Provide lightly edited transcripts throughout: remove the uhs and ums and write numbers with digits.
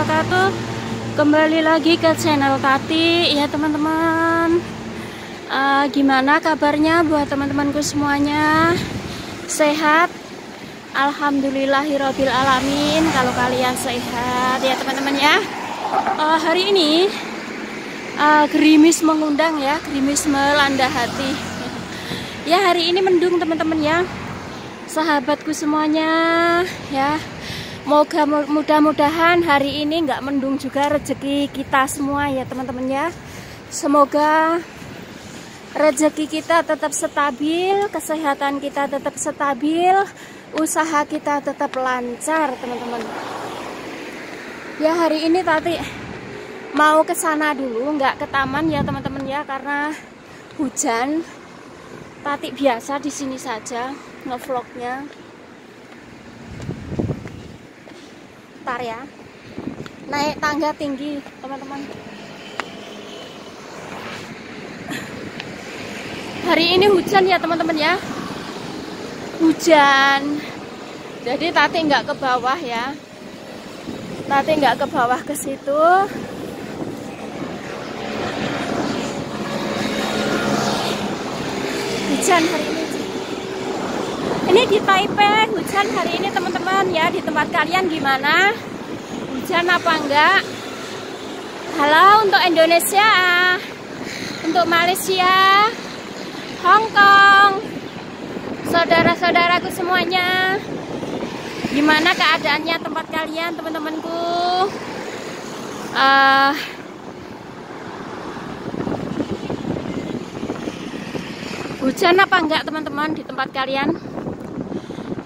wabarakatuh. Kembali lagi ke channel Tati ya teman-teman. Gimana kabarnya buat teman-temanku semuanya? Sehat? Alhamdulillahirabbil alamin. Kalau kalian sehat ya teman-teman ya. Hari ini gerimis mengundang ya, gerimis melanda hati. Ya hari ini mendung teman-teman ya. Sahabatku semuanya ya. Moga mudah-mudahan hari ini nggak mendung juga rezeki kita semua ya teman-teman ya. Semoga rezeki kita tetap stabil, kesehatan kita tetap stabil, usaha kita tetap lancar teman-teman. Ya hari ini Tati mau ke sana dulu, nggak ke taman ya teman-teman ya, karena hujan. Tati biasa di sini saja ngevlognya. Ntar ya, naik tangga tinggi teman-teman. Hari ini hujan ya teman-teman ya, hujan. Jadi Tati nggak ke bawah ya, Tati nggak ke bawah ke situ. Hujan hari ini. Ini di Taipei hujan hari ini teman-teman ya. Di tempat kalian gimana? Hujan apa enggak? Halo untuk Indonesia, untuk Malaysia, Hong Kong, saudara-saudaraku semuanya. Gimana keadaannya tempat kalian teman-temanku? Hujan apa enggak teman-teman di tempat kalian?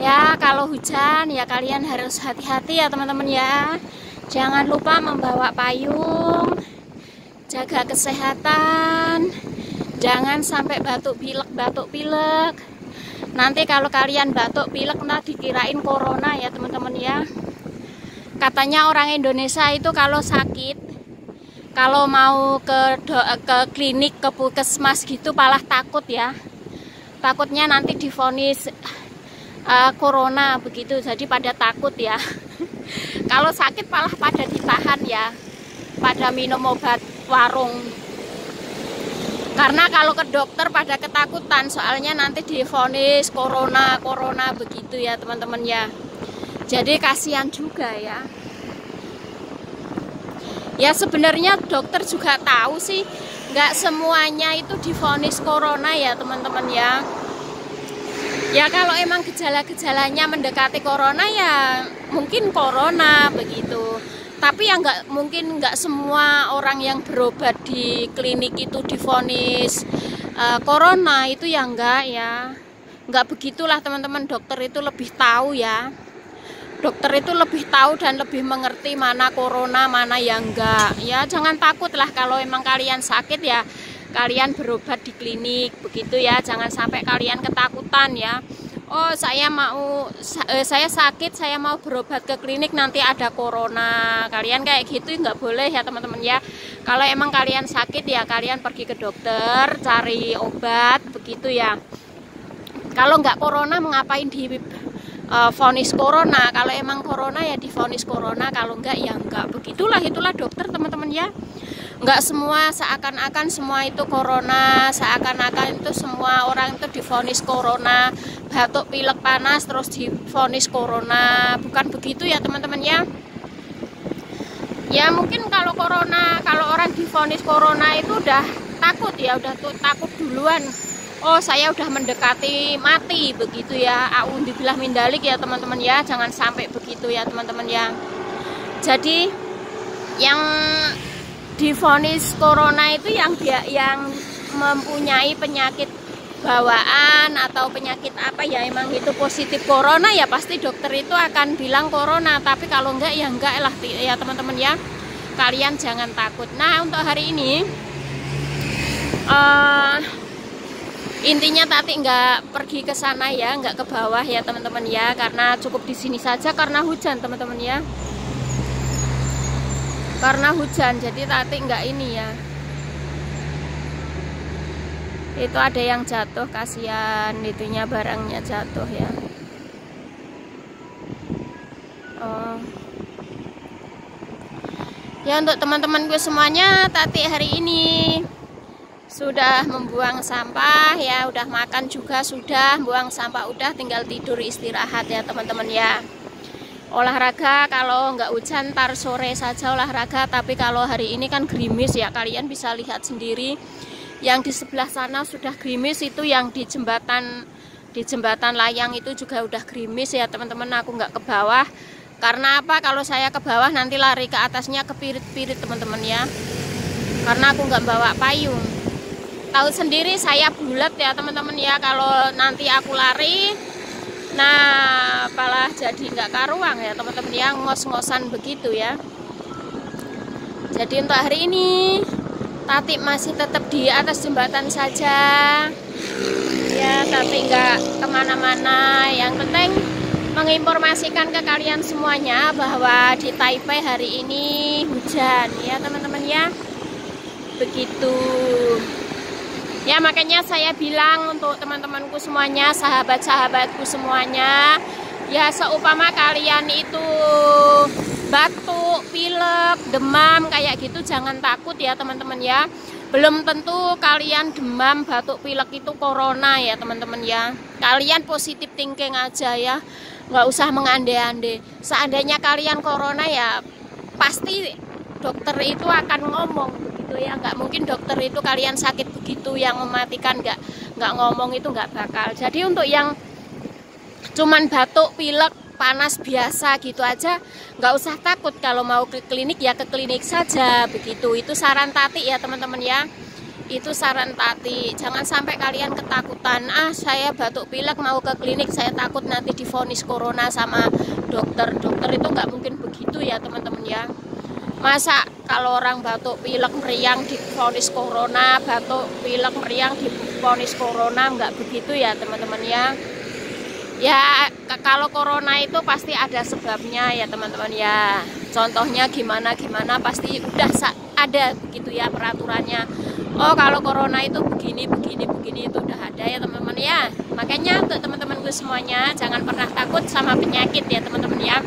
Ya kalau hujan ya kalian harus hati-hati ya teman-teman ya. Jangan lupa membawa payung, jaga kesehatan, jangan sampai batuk pilek. Nanti kalau kalian batuk pilek nanti dikirain corona ya teman-teman ya. Katanya orang Indonesia itu kalau sakit, kalau mau ke klinik, ke puskesmas gitu malah takut ya. Takutnya nanti divonis corona begitu, jadi pada takut ya. Kalau sakit malah pada ditahan ya, pada minum obat warung. Karena kalau ke dokter pada ketakutan, soalnya nanti divonis corona begitu ya teman-teman ya. Jadi kasihan juga ya. Ya sebenarnya dokter juga tahu sih, nggak semuanya itu divonis corona ya teman-teman ya. Ya kalau emang gejala-gejalanya mendekati corona ya mungkin corona begitu. Tapi ya mungkin nggak semua orang yang berobat di klinik itu divonis corona itu ya enggak ya. Enggak begitulah teman-teman, dokter itu lebih tahu ya. Dokter itu lebih tahu dan lebih mengerti mana corona, mana yang enggak. Ya jangan takut lah kalau emang kalian sakit ya. Kalian berobat di klinik begitu ya, jangan sampai kalian ketakutan ya. Oh saya sakit, saya mau berobat ke klinik nanti ada corona. Kalian kayak gitu nggak boleh ya teman-teman ya. Kalau emang kalian sakit ya kalian pergi ke dokter, cari obat begitu ya. Kalau nggak corona mengapain di vonis corona? Kalau emang corona ya divonis corona, kalau enggak ya enggak. Begitulah itulah dokter teman-teman ya. Enggak semua seakan-akan semua itu corona, seakan-akan itu semua orang itu divonis corona, batuk pilek panas terus divonis corona. Bukan begitu ya teman-teman ya. Ya mungkin kalau corona, kalau orang divonis corona itu udah takut ya, udah takut duluan. Oh saya udah mendekati mati begitu ya. A'udzubillah min dzalik ya teman-teman ya. Jangan sampai begitu ya teman-teman ya. Jadi yang divonis corona itu yang mempunyai penyakit bawaan atau penyakit apa ya, emang itu positif corona ya pasti dokter itu akan bilang corona. Tapi kalau enggak ya enggak lah ya teman-teman ya. Kalian jangan takut. Nah untuk hari ini intinya Tati nggak pergi ke sana ya, nggak ke bawah ya teman-teman ya, karena cukup di sini saja karena hujan teman-teman ya. Karena hujan jadi Tati nggak ini ya. Itu ada yang jatuh, kasihan itunya, barangnya jatuh ya. Oh Ya untuk teman-temanku semuanya, Tati hari ini sudah membuang sampah ya, udah makan juga sudah, buang sampah udah, tinggal tidur istirahat ya teman-teman ya. Olahraga kalau nggak hujan ntar sore saja olahraga, tapi kalau hari ini kan gerimis ya, kalian bisa lihat sendiri yang di sebelah sana sudah gerimis, itu yang di jembatan layang itu juga udah gerimis ya teman-teman. Aku nggak ke bawah karena apa, kalau saya ke bawah nanti lari ke atasnya kepirit-pirit teman-teman ya, karena aku nggak bawa payung. Tahu sendiri saya bulat ya teman-teman ya, kalau nanti aku lari nah malah jadi nggak karuang ya teman-teman ya, ngos-ngosan begitu ya. Jadi untuk hari ini Tati masih tetap di atas jembatan saja ya, tapi nggak kemana-mana. Yang penting menginformasikan ke kalian semuanya bahwa di Taipei hari ini hujan ya teman-teman ya, begitu ya. Makanya saya bilang untuk teman-temanku semuanya, sahabat-sahabatku semuanya ya, seumpama kalian itu batuk, pilek, demam kayak gitu, jangan takut ya teman-teman ya. Belum tentu kalian demam, batuk, pilek itu corona ya teman-teman ya. Kalian positif thinking aja ya, nggak usah mengandai-andai. Seandainya kalian corona ya pasti dokter itu akan ngomong begitu ya, nggak mungkin dokter itu kalian sakit begitu yang mematikan nggak ngomong, itu nggak bakal. Jadi untuk yang cuman batuk, pilek, panas biasa gitu aja nggak usah takut. Kalau mau ke klinik ya ke klinik saja begitu. Itu saran Tati ya teman-teman ya, itu saran Tati. Jangan sampai kalian ketakutan, saya batuk pilek mau ke klinik, saya takut nanti divonis corona sama dokter. Dokter itu nggak mungkin begitu ya teman-teman ya. Masa kalau orang batuk pilek meriang divonis corona, batuk pilek meriang divonis corona, nggak begitu ya teman-teman ya. Ya kalau corona itu pasti ada sebabnya ya teman-teman ya. Contohnya gimana pasti udah ada begitu ya peraturannya. Oh kalau corona itu begini itu udah ada ya teman-teman ya. Makanya untuk teman-temanku semuanya jangan pernah takut sama penyakit ya teman-teman ya.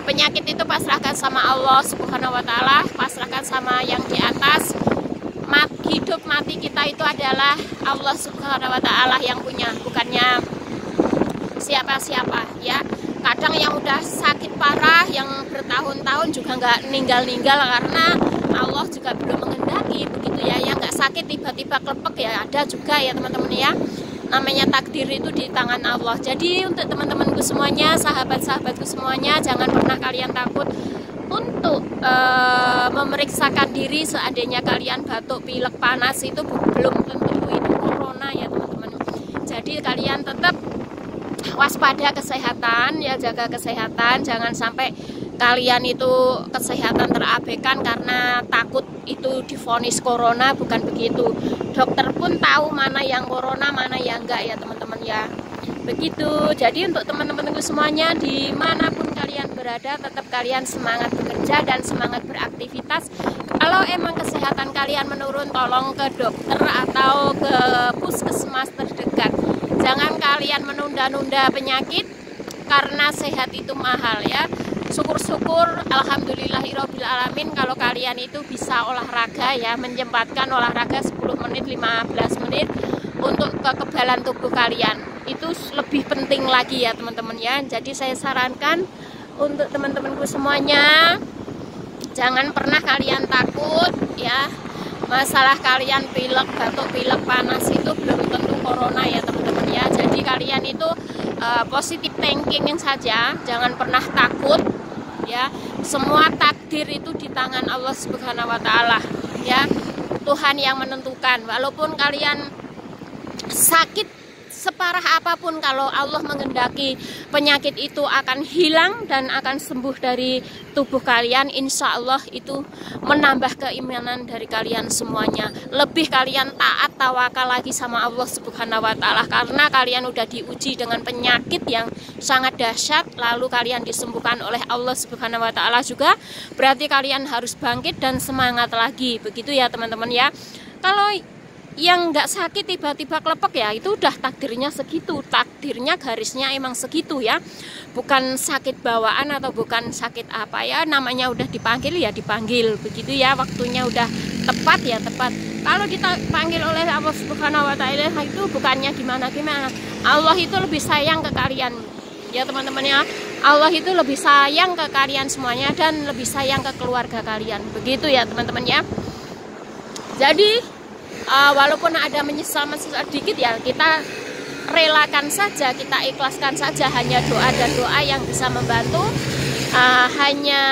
Penyakit itu pasrahkan sama Allah Subhanahu wa Ta'ala, pasrahkan sama yang di atas. Hidup mati kita itu adalah Allah Subhanahu wa Ta'ala yang punya, bukannya siapa-siapa ya. Kadang yang udah sakit parah yang bertahun-tahun juga nggak ninggal karena Allah juga belum mengendaki begitu ya. Yang nggak sakit tiba-tiba klepek ya ada juga ya teman-teman ya. Namanya takdir itu di tangan Allah. Jadi untuk teman-temanku semuanya, sahabat-sahabatku semuanya, jangan pernah kalian takut untuk memeriksakan diri. Seandainya kalian batuk, pilek, panas itu belum tentu itu corona ya teman-teman. Jadi kalian tetap waspada kesehatan ya, jaga kesehatan. Jangan sampai kalian itu kesehatan terabaikan karena takut itu divonis corona, bukan begitu. Dokter pun tahu mana yang corona, mana yang enggak ya teman-teman ya. Begitu. Jadi untuk teman-temanku semuanya dimanapun kalian berada, tetap kalian semangat bekerja dan semangat beraktivitas. Kalau emang kesehatan kalian menurun, tolong ke dokter atau ke puskesmas terdekat. Jangan kalian menunda-nunda penyakit karena sehat itu mahal ya. Syukur-syukur alhamdulillahirabbil alamin kalau kalian itu bisa olahraga ya, menyempatkan olahraga 10 menit 15 menit untuk kekebalan tubuh kalian. Itu lebih penting lagi ya teman-teman ya. Jadi saya sarankan untuk teman-temanku semuanya, jangan pernah kalian takut ya. Masalah kalian pilek, batuk, pilek, panas itu belum tentu corona ya teman-teman ya. Jadi kalian itu positive thinking saja, jangan pernah takut ya. Semua takdir itu di tangan Allah Subhanahu wa Ta'ala ya. Tuhan yang menentukan. Walaupun kalian sakit separah apapun, kalau Allah mengendaki penyakit itu akan hilang dan akan sembuh dari tubuh kalian, insya Allah itu menambah keimanan dari kalian semuanya. Lebih kalian taat, tawakal lagi sama Allah Subhanahu wa Ta'ala, karena kalian udah diuji dengan penyakit yang sangat dahsyat, lalu kalian disembuhkan oleh Allah Subhanahu wa Ta'ala juga. Berarti kalian harus bangkit dan semangat lagi, begitu ya teman-teman ya. Kalau yang nggak sakit tiba-tiba kelepek ya itu udah takdirnya segitu, takdirnya garisnya emang segitu ya, bukan sakit bawaan atau bukan sakit apa ya, namanya udah dipanggil ya dipanggil begitu ya, waktunya udah tepat ya tepat. Kalau kita panggil oleh Allah Subhanahu wa Ta'ala itu bukannya gimana-gimana, Allah itu lebih sayang ke kalian ya teman-teman ya, Allah itu lebih sayang ke kalian semuanya dan lebih sayang ke keluarga kalian begitu ya teman-teman ya. Jadi walaupun ada menyesal sedikit ya, kita relakan saja, kita ikhlaskan saja, hanya doa dan doa yang bisa membantu, hanya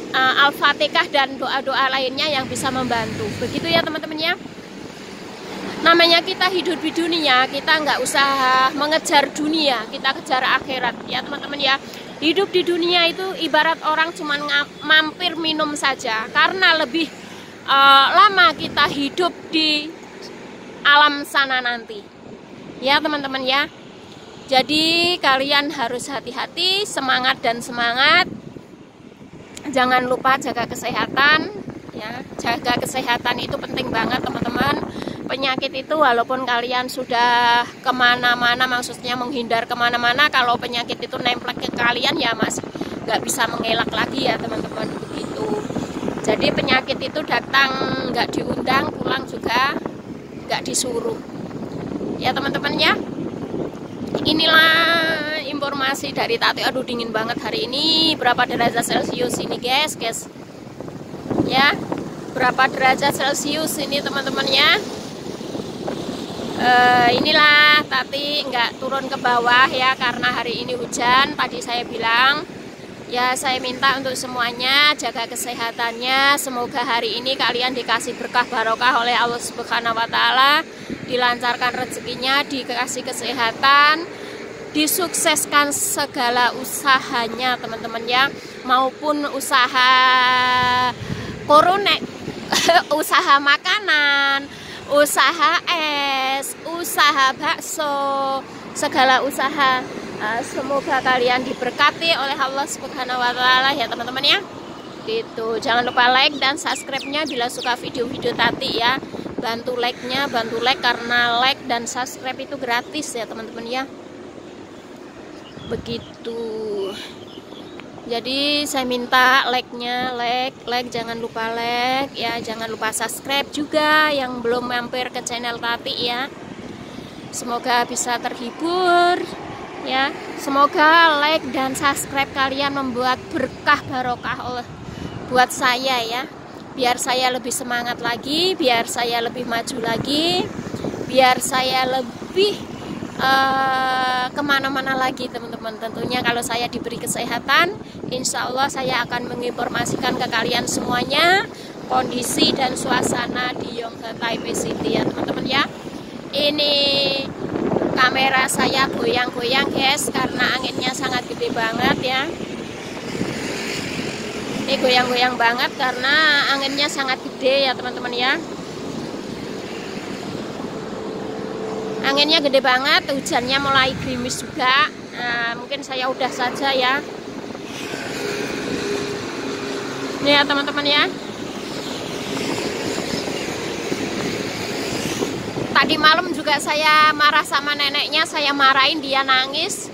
Al-Fatihah dan doa-doa lainnya yang bisa membantu begitu ya teman-teman ya. Namanya kita hidup di dunia, kita nggak usah mengejar dunia, kita kejar akhirat ya teman-teman ya. Hidup di dunia itu ibarat orang cuman mampir minum saja, karena lebih lama kita hidup di alam sana nanti ya teman-teman ya. Jadi kalian harus hati-hati, semangat dan semangat, jangan lupa jaga kesehatan ya, jaga kesehatan itu penting banget teman-teman. Penyakit itu walaupun kalian sudah kemana-mana, maksudnya menghindar kemana-mana, kalau penyakit itu nempel ke kalian ya masih nggak bisa mengelak lagi ya teman-teman begitu. Jadi penyakit itu datang nggak diundang, pulang juga nggak disuruh ya teman-teman ya. Inilah informasi dari Tati. Aduh dingin banget hari ini. Berapa derajat Celcius ini guys ya, berapa derajat Celcius ini teman-teman ya. Inilah Tati nggak turun ke bawah ya karena hari ini hujan. Tadi saya bilang ya, saya minta untuk semuanya jaga kesehatannya. Semoga hari ini kalian dikasih berkah barokah oleh Allah Subhanahu wa Ta'ala, dilancarkan rezekinya, dikasih kesehatan, disukseskan segala usahanya teman-teman ya, maupun usaha koronek, usaha makanan, usaha es, usaha bakso, segala usaha. Semoga kalian diberkati oleh Allah Subhanahu wa Ta'ala ya teman-teman ya. Gitu. Jangan lupa like dan subscribe-nya bila suka video-video Tati ya. Bantu like-nya, bantu like, karena like dan subscribe itu gratis ya teman-teman ya. Begitu. Jadi saya minta like-nya, like, jangan lupa like ya, jangan lupa subscribe juga yang belum mampir ke channel Tati ya. Semoga bisa terhibur ya, semoga like dan subscribe kalian membuat berkah barokah buat saya ya, biar saya lebih semangat lagi, biar saya lebih maju lagi, biar saya lebih kemana-mana lagi teman-teman. Tentunya kalau saya diberi kesehatan, insya Allah saya akan menginformasikan ke kalian semuanya kondisi dan suasana di Yonghe Taipei City ya teman-teman ya. Ini kamera saya goyang-goyang guys karena anginnya sangat gede banget ya. Ini goyang-goyang banget karena anginnya sangat gede ya teman-teman ya. Anginnya gede banget, hujannya mulai gerimis juga. Nah, mungkin saya udah saja ya. Ini ya teman-teman ya. Tadi malam juga saya marah sama neneknya, saya marahin, dia nangis.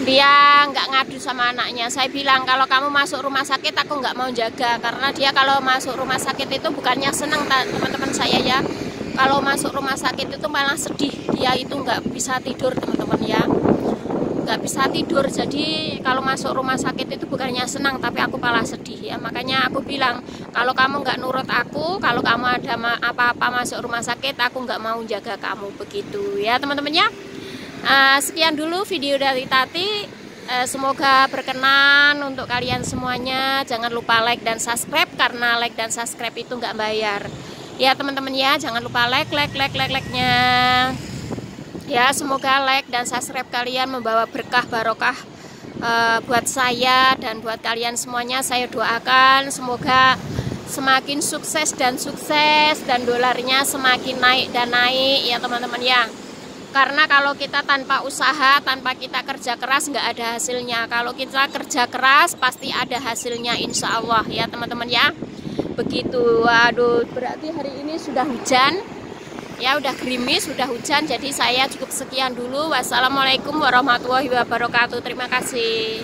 Dia nggak ngadu sama anaknya. Saya bilang kalau kamu masuk rumah sakit aku nggak mau jaga, karena dia kalau masuk rumah sakit itu bukannya seneng teman-teman saya ya. Kalau masuk rumah sakit itu malah sedih, dia itu nggak bisa tidur teman-teman ya. Nggak bisa tidur, jadi kalau masuk rumah sakit itu bukannya senang tapi aku malah sedih ya. Makanya aku bilang kalau kamu nggak nurut aku, kalau kamu ada apa-apa masuk rumah sakit, aku nggak mau jaga kamu begitu ya teman-teman ya. Sekian dulu video dari Tati, semoga berkenan untuk kalian semuanya. Jangan lupa like dan subscribe, karena like dan subscribe itu nggak bayar ya teman-teman ya. Jangan lupa like-nya ya. Semoga like dan subscribe kalian membawa berkah barokah buat saya dan buat kalian semuanya. Saya doakan semoga semakin sukses dan dolarnya semakin naik dan naik ya teman-teman ya. Karena kalau kita tanpa usaha, tanpa kita kerja keras, nggak ada hasilnya. Kalau kita kerja keras pasti ada hasilnya insya Allah ya teman-teman ya. begitu. Waduh, berarti hari ini sudah hujan ya, udah gerimis, sudah hujan. Jadi saya cukup sekian dulu. Wassalamualaikum warahmatullahi wabarakatuh. Terima kasih.